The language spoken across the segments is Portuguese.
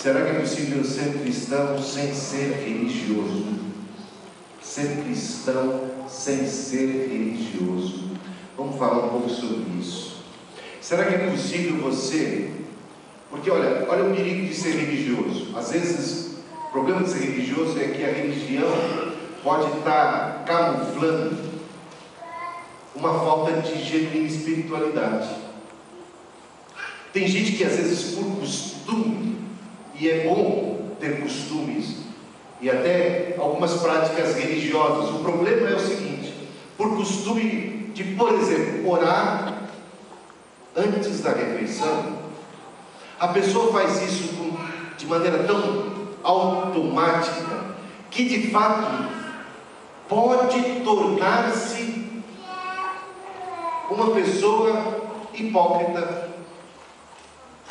Será que é possível ser cristão sem ser religioso? Ser cristão sem ser religioso. Vamos falar um pouco sobre isso. Será que é possível você... Porque olha o perigo de ser religioso. Às vezes, o problema de ser religioso é que a religião pode estar camuflando uma falta de genuína espiritualidade. Tem gente que às vezes por costume, e é bom ter costumes, e até algumas práticas religiosas. O problema é o seguinte: por costume de, por exemplo, orar antes da refeição, a pessoa faz isso de maneira tão automática, que de fato pode tornar-se uma pessoa hipócrita,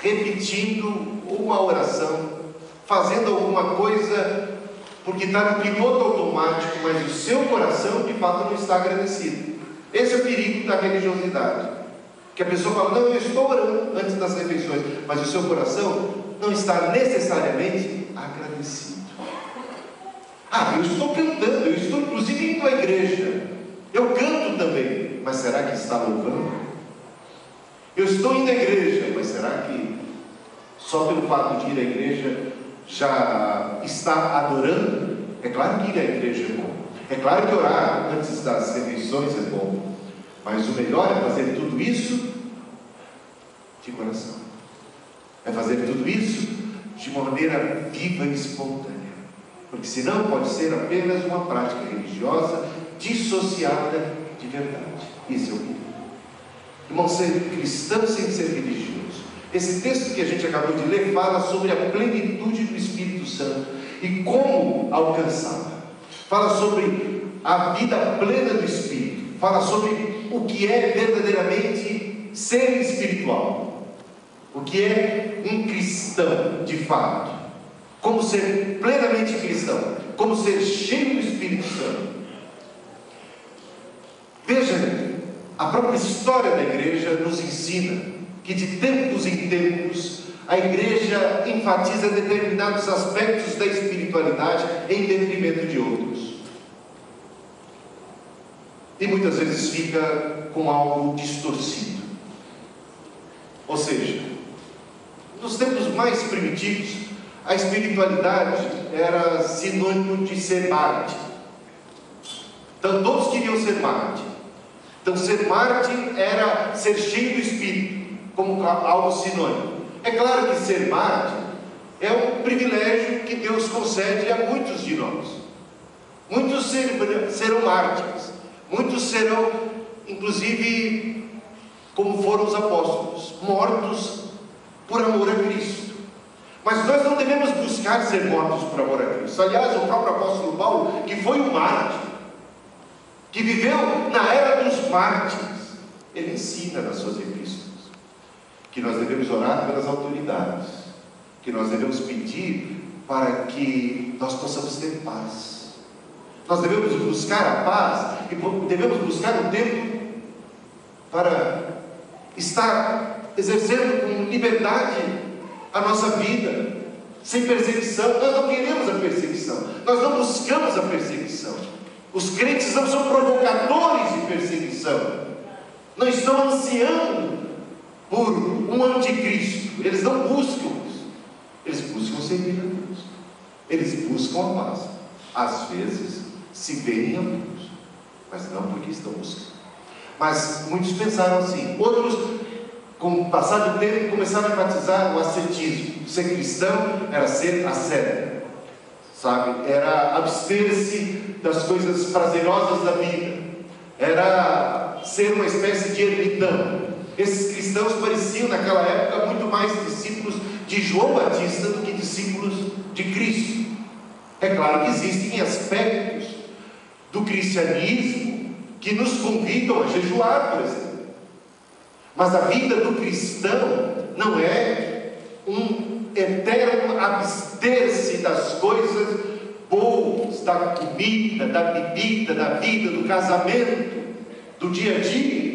repetindo uma oração, fazendo alguma coisa porque está no piloto automático, mas o seu coração de fato não está agradecido. Esse é o perigo da religiosidade, que a pessoa fala: não, eu estou orando antes das refeições, mas o seu coração não está necessariamente agradecido. Eu estou cantando, eu estou inclusive indo à igreja, eu canto também, mas será que está louvando? Eu estou indo à igreja, mas será que só pelo fato de ir à igreja já está adorando? É claro que ir à igreja é bom, é claro que orar antes das refeições é bom, mas o melhor é fazer tudo isso de coração, é fazer tudo isso de uma maneira viva e espontânea, porque senão pode ser apenas uma prática religiosa dissociada de verdade. Isso é o perigo. Irmão, ser cristão sem ser religioso. Esse texto que a gente acabou de ler fala sobre a plenitude do Espírito Santo e como alcançá-la. Fala sobre a vida plena do Espírito. Fala sobre o que é verdadeiramente ser espiritual. O que é um cristão de fato. Como ser plenamente cristão. Como ser cheio do Espírito Santo. Veja, a própria história da igreja nos ensina que de tempos em tempos a igreja enfatiza determinados aspectos da espiritualidade em detrimento de outros. E muitas vezes fica com algo distorcido. Ou seja, nos tempos mais primitivos, a espiritualidade era sinônimo de ser mártir. Então todos queriam ser mártir. Então ser mártir era ser cheio do Espírito, como algo sinônimo. É claro que ser mártir é um privilégio que Deus concede a muitos de nós. Muitos serão mártires, muitos serão, inclusive, como foram os apóstolos, mortos por amor a Cristo. Mas nós não devemos buscar ser mortos por amor a Cristo. Aliás, o próprio apóstolo Paulo, que foi um mártir, que viveu na era dos mártires, ele ensina nas suas epístolas que nós devemos orar pelas autoridades, que nós devemos pedir para que nós possamos ter paz. Nós devemos buscar a paz e devemos buscar um tempo para estar exercendo com liberdade a nossa vida, sem perseguição. Nós não queremos a perseguição, nós não buscamos a perseguição. Os crentes não são provocadores de perseguição, não estão ansiando por um anticristo. Eles não buscam isso, eles buscam servir a Deus, eles buscam a paz. Às vezes se veem amigos, mas não porque estão buscando. Mas muitos pensaram assim. Outros, com o passar do tempo, começaram a enfatizar o ascetismo. Ser cristão era ser ascético, sabe? Era abster-se das coisas prazerosas da vida, era ser uma espécie de ermitão. Esses cristãos pareciam naquela época muito mais discípulos de João Batista do que discípulos de Cristo. É claro que existem aspectos do cristianismo que nos convidam a jejuar, por exemplo, mas a vida do cristão não é um eterno abster-se das coisas boas, da comida, da bebida, da vida, do casamento, do dia a dia.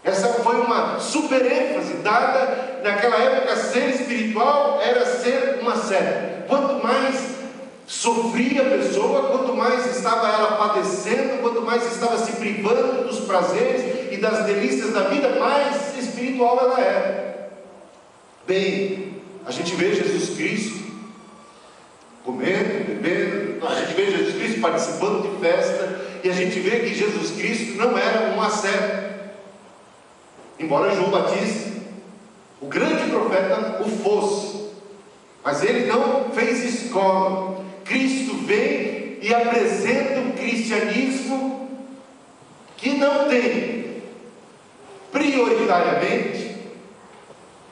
Essa foi uma super ênfase dada naquela época, ser espiritual era ser uma seta. Quanto mais sofria a pessoa, quanto mais estava ela padecendo, quanto mais estava se privando dos prazeres e das delícias da vida, mais espiritual ela era. Bem, a gente vê Jesus Cristo comendo, bebendo, a gente vê Jesus Cristo participando de festa, e a gente vê que Jesus Cristo não era um asceta. Embora João Batista, o grande profeta, o fosse, mas ele não fez escola. Cristo vem e apresenta um cristianismo que não tem prioritariamente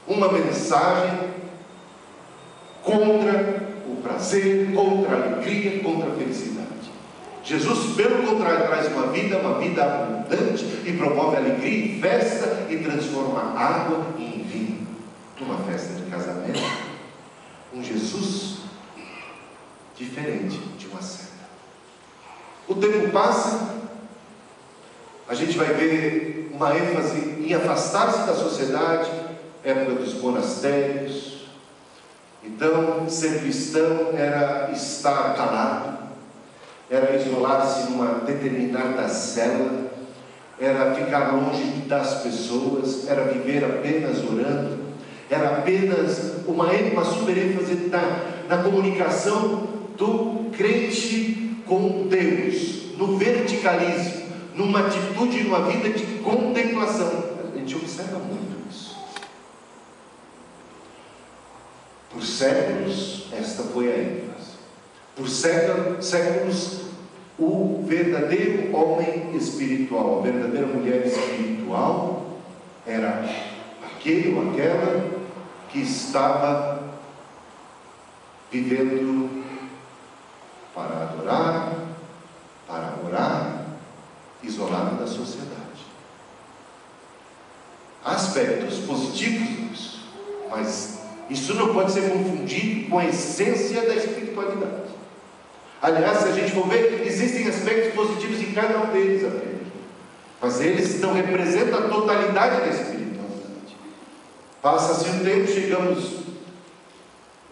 uma mensagem contra o prazer, contra a alegria, contra a felicidade. Jesus, pelo contrário, traz uma vida abundante e promove alegria e festa e transforma água em vinho. Numa festa de casamento, um Jesus diferente de uma seta. O tempo passa, a gente vai ver uma ênfase em afastar-se da sociedade, época dos monastérios. Então, ser cristão era estar calado, era isolar-se numa determinada cela, era ficar longe das pessoas, era viver apenas orando, era apenas uma super ênfase na comunicação do crente com Deus, no verticalismo, numa atitude, numa vida de contemplação. A gente observa muito isso. Por séculos, esta foi a ênfase. Por séculos, o verdadeiro homem espiritual, a verdadeira mulher espiritual, era aquele ou aquela que estava vivendo para adorar, para orar, isolado da sociedade. Há aspectos positivos nisso, mas isso não pode ser confundido com a essência da espiritualidade. Aliás, se a gente for ver, existem aspectos positivos em cada um deles apenas, mas eles não representam a totalidade da espiritualidade. Passa-se um tempo, chegamos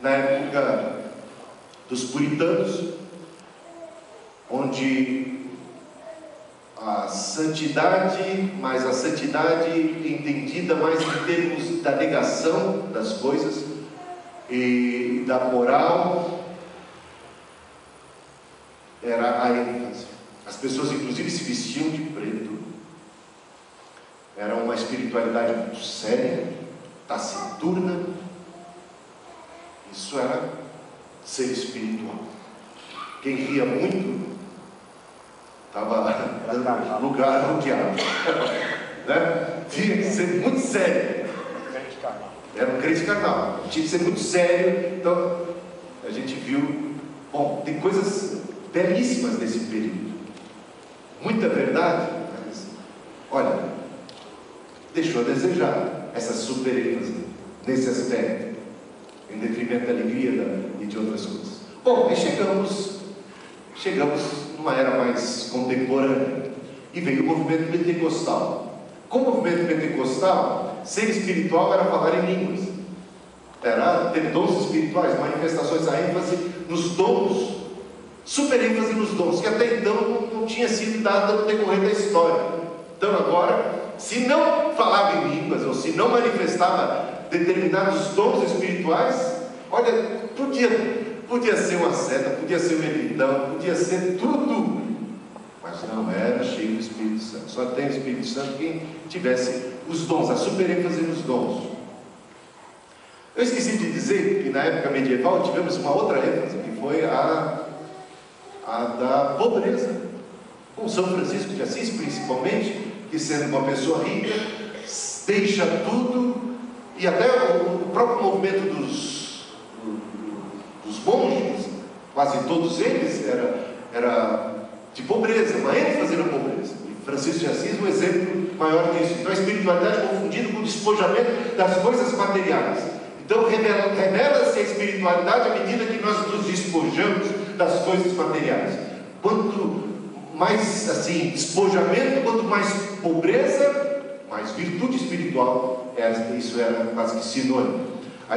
na época dos puritanos, onde a santidade, mas a santidade entendida mais em termos da negação das coisas e da moral, era a ênfase. As pessoas inclusive se vestiam de preto. Era uma espiritualidade muito séria, taciturna. Isso era ser espiritual. Quem ria muito estava dando lugar ao diabo, né? Tinha que ser muito sério. Era um crente carnal, tinha que ser muito sério. Então a gente viu, bom, tem coisas belíssimas nesse período, muita verdade, mas olha, deixou a desejar essa super ênfase nesse aspecto, em detrimento da alegria e de outras coisas. Bom, aí chegamos numa era mais contemporânea, e veio o movimento pentecostal. Com o movimento pentecostal, ser espiritual era falar em línguas, era ter dons espirituais, manifestações, a ênfase nos dons, super ênfase nos dons, que até então não tinha sido dada no decorrer da história. Então agora, se não falava em línguas, ou se não manifestava determinados dons espirituais, olha, podia ser uma seta, podia ser um ermitão, podia ser tudo, mas não era cheio do Espírito Santo. Só tem o Espírito Santo quem tivesse os dons, a super ênfase nos dons. Eu esqueci de dizer que na época medieval tivemos uma outra ênfase, que foi a da pobreza. Com São Francisco de Assis, principalmente, que sendo uma pessoa rica, deixa tudo, e até o próprio movimento dos monges, quase todos eles, era de pobreza, uma ênfase na pobreza. E Francisco de Assis é um exemplo maior disso. Então a espiritualidade confundida com o despojamento das coisas materiais. Então revela-se a espiritualidade à medida que nós nos despojamos das coisas materiais. Quanto mais assim despojamento, quanto mais pobreza, mais virtude espiritual isso era quase que sinônimo.